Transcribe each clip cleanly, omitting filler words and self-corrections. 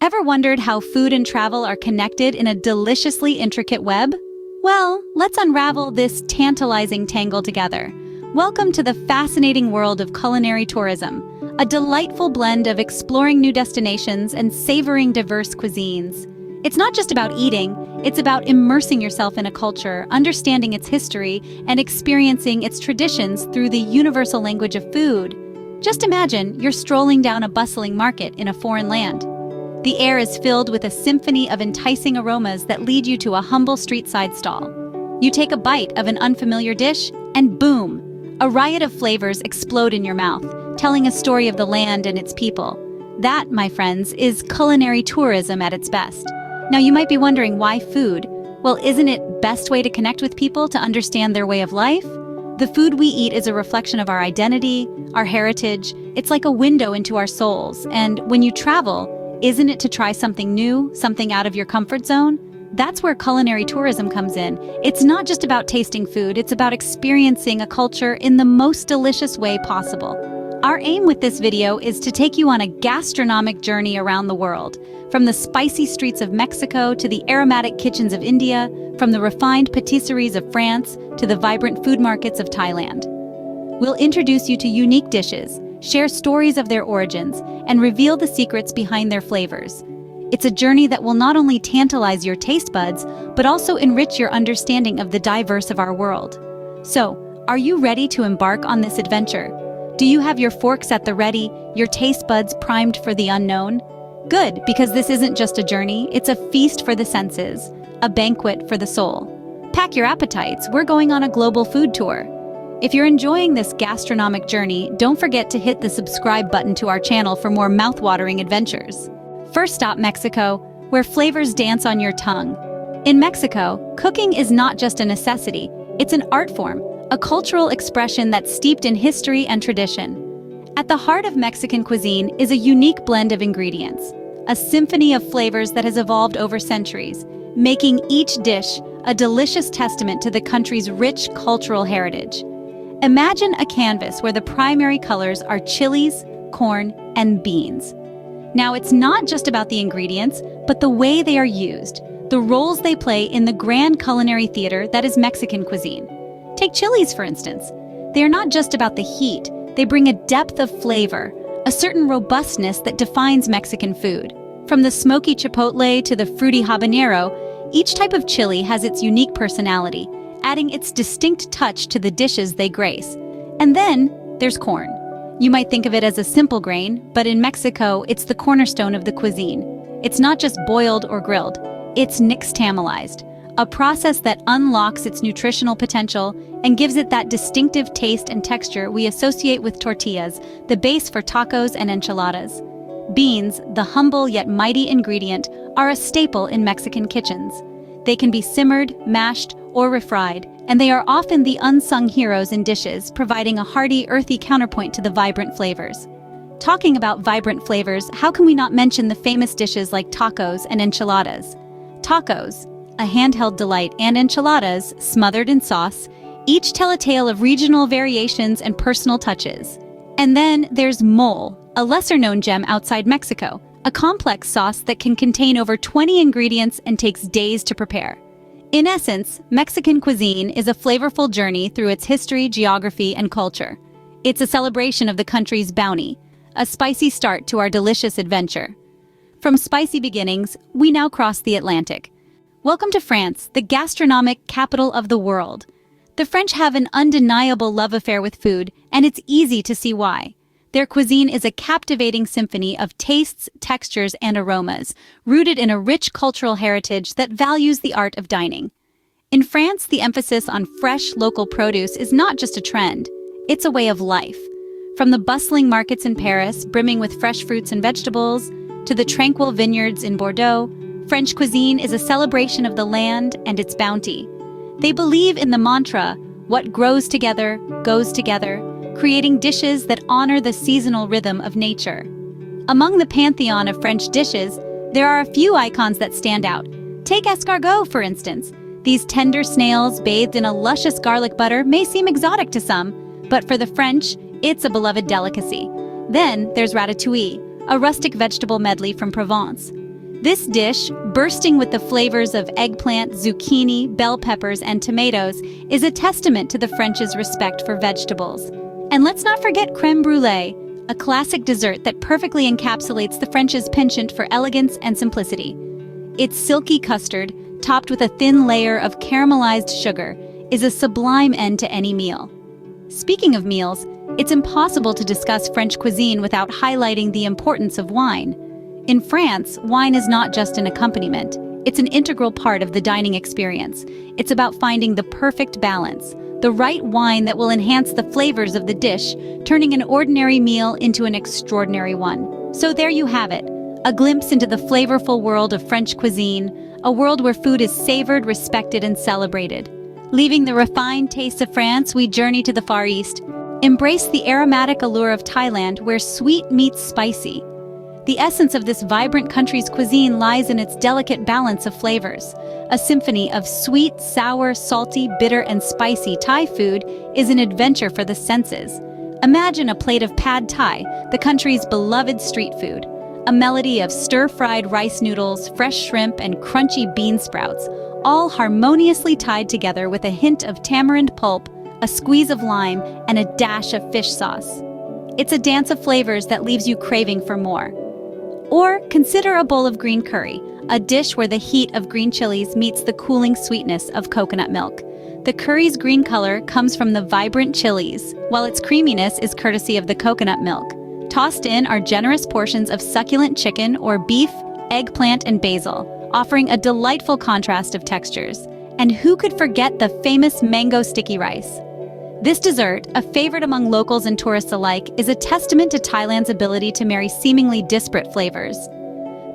Ever wondered how food and travel are connected in a deliciously intricate web? Well, let's unravel this tantalizing tangle together. Welcome to the fascinating world of culinary tourism, a delightful blend of exploring new destinations and savoring diverse cuisines. It's not just about eating, it's about immersing yourself in a culture, understanding its history, and experiencing its traditions through the universal language of food. Just imagine you're strolling down a bustling market in a foreign land. The air is filled with a symphony of enticing aromas that lead you to a humble street-side stall. You take a bite of an unfamiliar dish, and boom! A riot of flavors explode in your mouth, telling a story of the land and its people. That, my friends, is culinary tourism at its best. Now you might be wondering why food? Well, isn't it best way to connect with people to understand their way of life? The food we eat is a reflection of our identity, our heritage. It's like a window into our souls. And when you travel, isn't it to try something new, something out of your comfort zone? That's where culinary tourism comes in. It's not just about tasting food, it's about experiencing a culture in the most delicious way possible. Our aim with this video is to take you on a gastronomic journey around the world, from the spicy streets of Mexico to the aromatic kitchens of India, from the refined patisseries of France to the vibrant food markets of Thailand. We'll introduce you to unique dishes, share stories of their origins, and reveal the secrets behind their flavors. It's a journey that will not only tantalize your taste buds, but also enrich your understanding of the diverse of our world. So, are you ready to embark on this adventure? Do you have your forks at the ready, your taste buds primed for the unknown? Good, because this isn't just a journey, it's a feast for the senses, a banquet for the soul. Pack your appetites, we're going on a global food tour. If you're enjoying this gastronomic journey, don't forget to hit the subscribe button to our channel for more mouth-watering adventures. First stop, Mexico, where flavors dance on your tongue. In Mexico, cooking is not just a necessity, it's an art form, a cultural expression that's steeped in history and tradition. At the heart of Mexican cuisine is a unique blend of ingredients, a symphony of flavors that has evolved over centuries, making each dish a delicious testament to the country's rich cultural heritage. Imagine a canvas where the primary colors are chilies, corn, and beans. Now, it's not just about the ingredients, but the way they are used, the roles they play in the grand culinary theater that is Mexican cuisine. Take chilies, for instance. They are not just about the heat, they bring a depth of flavor, a certain robustness that defines Mexican food. From the smoky chipotle to the fruity habanero, each type of chili has its unique personality, adding its distinct touch to the dishes they grace. And then there's corn. You might think of it as a simple grain, but in Mexico, it's the cornerstone of the cuisine. It's not just boiled or grilled, it's nixtamalized, a process that unlocks its nutritional potential and gives it that distinctive taste and texture we associate with tortillas, the base for tacos and enchiladas. Beans, the humble yet mighty ingredient, are a staple in Mexican kitchens. They can be simmered, mashed, or refried, and they are often the unsung heroes in dishes, providing a hearty, earthy counterpoint to the vibrant flavors. Talking about vibrant flavors, how can we not mention the famous dishes like tacos and enchiladas? Tacos, a handheld delight, and enchiladas, smothered in sauce, each tell a tale of regional variations and personal touches. And then there's mole, a lesser-known gem outside Mexico, a complex sauce that can contain over 20 ingredients and takes days to prepare. In essence, Mexican cuisine is a flavorful journey through its history, geography, and culture. It's a celebration of the country's bounty, a spicy start to our delicious adventure. From spicy beginnings, we now cross the Atlantic. Welcome to France, the gastronomic capital of the world. The French have an undeniable love affair with food, and it's easy to see why. Their cuisine is a captivating symphony of tastes, textures, and aromas, rooted in a rich cultural heritage that values the art of dining. In France, the emphasis on fresh, local produce is not just a trend, it's a way of life. From the bustling markets in Paris, brimming with fresh fruits and vegetables, to the tranquil vineyards in Bordeaux, French cuisine is a celebration of the land and its bounty. They believe in the mantra, "What grows together, goes together," creating dishes that honor the seasonal rhythm of nature. Among the pantheon of French dishes, there are a few icons that stand out. Take escargot, for instance. These tender snails bathed in a luscious garlic butter may seem exotic to some, but for the French, it's a beloved delicacy. Then there's ratatouille, a rustic vegetable medley from Provence. This dish, bursting with the flavors of eggplant, zucchini, bell peppers, and tomatoes, is a testament to the French's respect for vegetables. And let's not forget crème brûlée, a classic dessert that perfectly encapsulates the French's penchant for elegance and simplicity. Its silky custard, topped with a thin layer of caramelized sugar, is a sublime end to any meal. Speaking of meals, it's impossible to discuss French cuisine without highlighting the importance of wine. In France, wine is not just an accompaniment. It's an integral part of the dining experience. It's about finding the perfect balance, the right wine that will enhance the flavors of the dish, turning an ordinary meal into an extraordinary one. So there you have it, a glimpse into the flavorful world of French cuisine, a world where food is savored, respected, and celebrated. Leaving the refined tastes of France, we journey to the Far East. Embrace the aromatic allure of Thailand, where sweet meets spicy. The essence of this vibrant country's cuisine lies in its delicate balance of flavors. A symphony of sweet, sour, salty, bitter, and spicy Thai food is an adventure for the senses. Imagine a plate of pad Thai, the country's beloved street food. A melody of stir-fried rice noodles, fresh shrimp, and crunchy bean sprouts, all harmoniously tied together with a hint of tamarind pulp, a squeeze of lime, and a dash of fish sauce. It's a dance of flavors that leaves you craving for more. Or consider a bowl of green curry, a dish where the heat of green chilies meets the cooling sweetness of coconut milk. The curry's green color comes from the vibrant chilies, while its creaminess is courtesy of the coconut milk. Tossed in are generous portions of succulent chicken or beef, eggplant, and basil, offering a delightful contrast of textures. And who could forget the famous mango sticky rice? This dessert, a favorite among locals and tourists alike, is a testament to Thailand's ability to marry seemingly disparate flavors.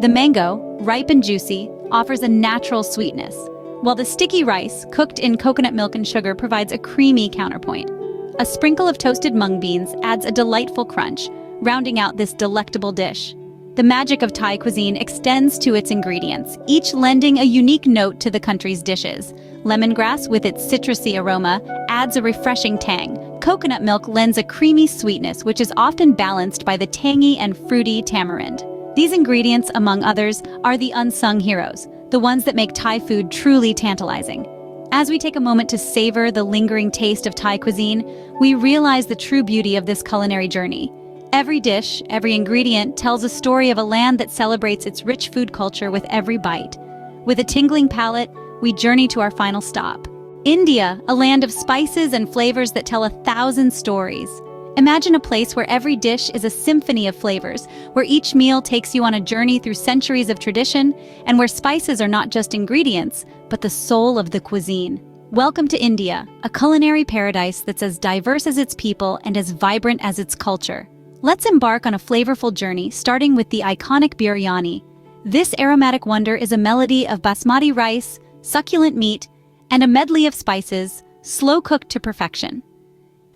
The mango, ripe and juicy, offers a natural sweetness, while the sticky rice, cooked in coconut milk and sugar, provides a creamy counterpoint. A sprinkle of toasted mung beans adds a delightful crunch, rounding out this delectable dish. The magic of Thai cuisine extends to its ingredients, each lending a unique note to the country's dishes. Lemongrass, with its citrusy aroma, adds a refreshing tang. Coconut milk lends a creamy sweetness, which is often balanced by the tangy and fruity tamarind. These ingredients, among others, are the unsung heroes, the ones that make Thai food truly tantalizing. As we take a moment to savor the lingering taste of Thai cuisine, we realize the true beauty of this culinary journey. Every dish, every ingredient tells a story of a land that celebrates its rich food culture with every bite. With a tingling palate, we journey to our final stop. India, a land of spices and flavors that tell 1,000 stories. Imagine a place where every dish is a symphony of flavors, where each meal takes you on a journey through centuries of tradition, and where spices are not just ingredients, but the soul of the cuisine. Welcome to India, a culinary paradise that's as diverse as its people and as vibrant as its culture. Let's embark on a flavorful journey, starting with the iconic biryani. This aromatic wonder is a melody of basmati rice, succulent meat, and a medley of spices, slow-cooked to perfection.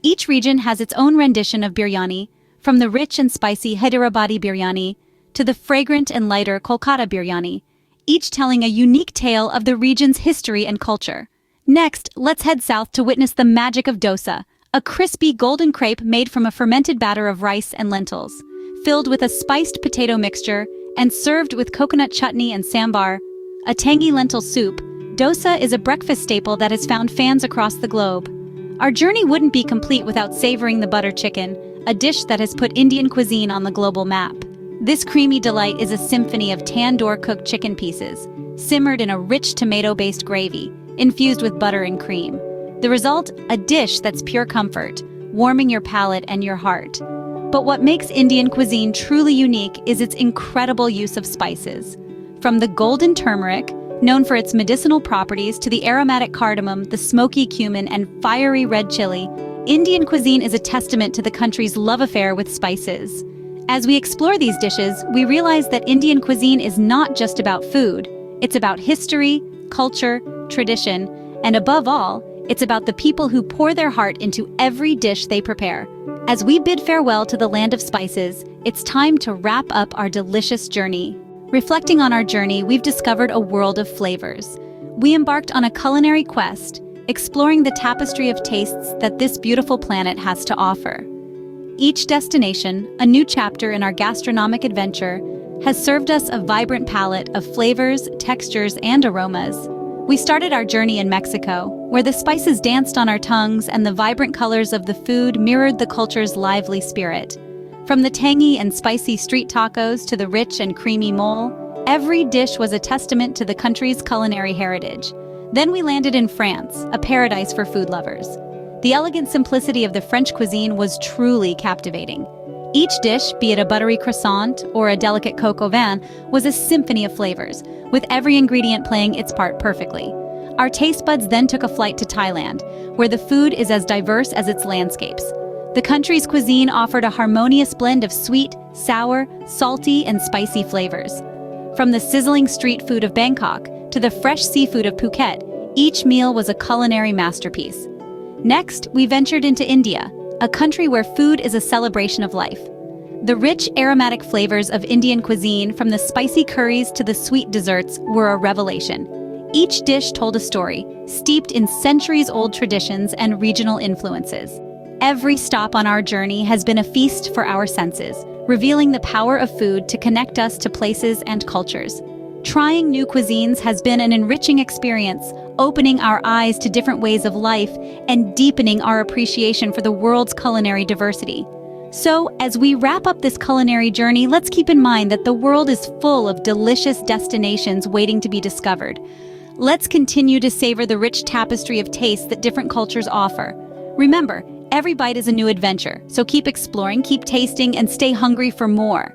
Each region has its own rendition of biryani, from the rich and spicy Hyderabadi biryani to the fragrant and lighter Kolkata biryani, each telling a unique tale of the region's history and culture. Next, let's head south to witness the magic of dosa, a crispy golden crepe made from a fermented batter of rice and lentils, filled with a spiced potato mixture and served with coconut chutney and sambar, a tangy lentil soup. Dosa is a breakfast staple that has found fans across the globe. Our journey wouldn't be complete without savoring the butter chicken, a dish that has put Indian cuisine on the global map. This creamy delight is a symphony of tandoor-cooked chicken pieces, simmered in a rich tomato-based gravy, infused with butter and cream. The result, a dish that's pure comfort, warming your palate and your heart. But what makes Indian cuisine truly unique is its incredible use of spices. From the golden turmeric, known for its medicinal properties, to the aromatic cardamom, the smoky cumin, and fiery red chili, Indian cuisine is a testament to the country's love affair with spices. As we explore these dishes, we realize that Indian cuisine is not just about food. It's about history, culture, tradition, and above all, it's about the people who pour their heart into every dish they prepare. As we bid farewell to the land of spices, it's time to wrap up our delicious journey. Reflecting on our journey, we've discovered a world of flavors. We embarked on a culinary quest, exploring the tapestry of tastes that this beautiful planet has to offer. Each destination, a new chapter in our gastronomic adventure, has served us a vibrant palette of flavors, textures, and aromas. We started our journey in Mexico, where the spices danced on our tongues and the vibrant colors of the food mirrored the culture's lively spirit. From the tangy and spicy street tacos to the rich and creamy mole, every dish was a testament to the country's culinary heritage. Then we landed in France, a paradise for food lovers. The elegant simplicity of the French cuisine was truly captivating. Each dish, be it a buttery croissant or a delicate coq au vin, was a symphony of flavors, with every ingredient playing its part perfectly. Our taste buds then took a flight to Thailand, where the food is as diverse as its landscapes. The country's cuisine offered a harmonious blend of sweet, sour, salty, and spicy flavors. From the sizzling street food of Bangkok to the fresh seafood of Phuket, each meal was a culinary masterpiece. Next, we ventured into India, a country where food is a celebration of life. The rich, aromatic flavors of Indian cuisine, from the spicy curries to the sweet desserts, were a revelation. Each dish told a story, steeped in centuries-old traditions and regional influences. Every stop on our journey has been a feast for our senses, revealing the power of food to connect us to places and cultures. Trying new cuisines has been an enriching experience, opening our eyes to different ways of life and deepening our appreciation for the world's culinary diversity. So, as we wrap up this culinary journey, let's keep in mind that the world is full of delicious destinations waiting to be discovered. Let's continue to savor the rich tapestry of tastes that different cultures offer. Remember, every bite is a new adventure, so keep exploring, keep tasting, and stay hungry for more.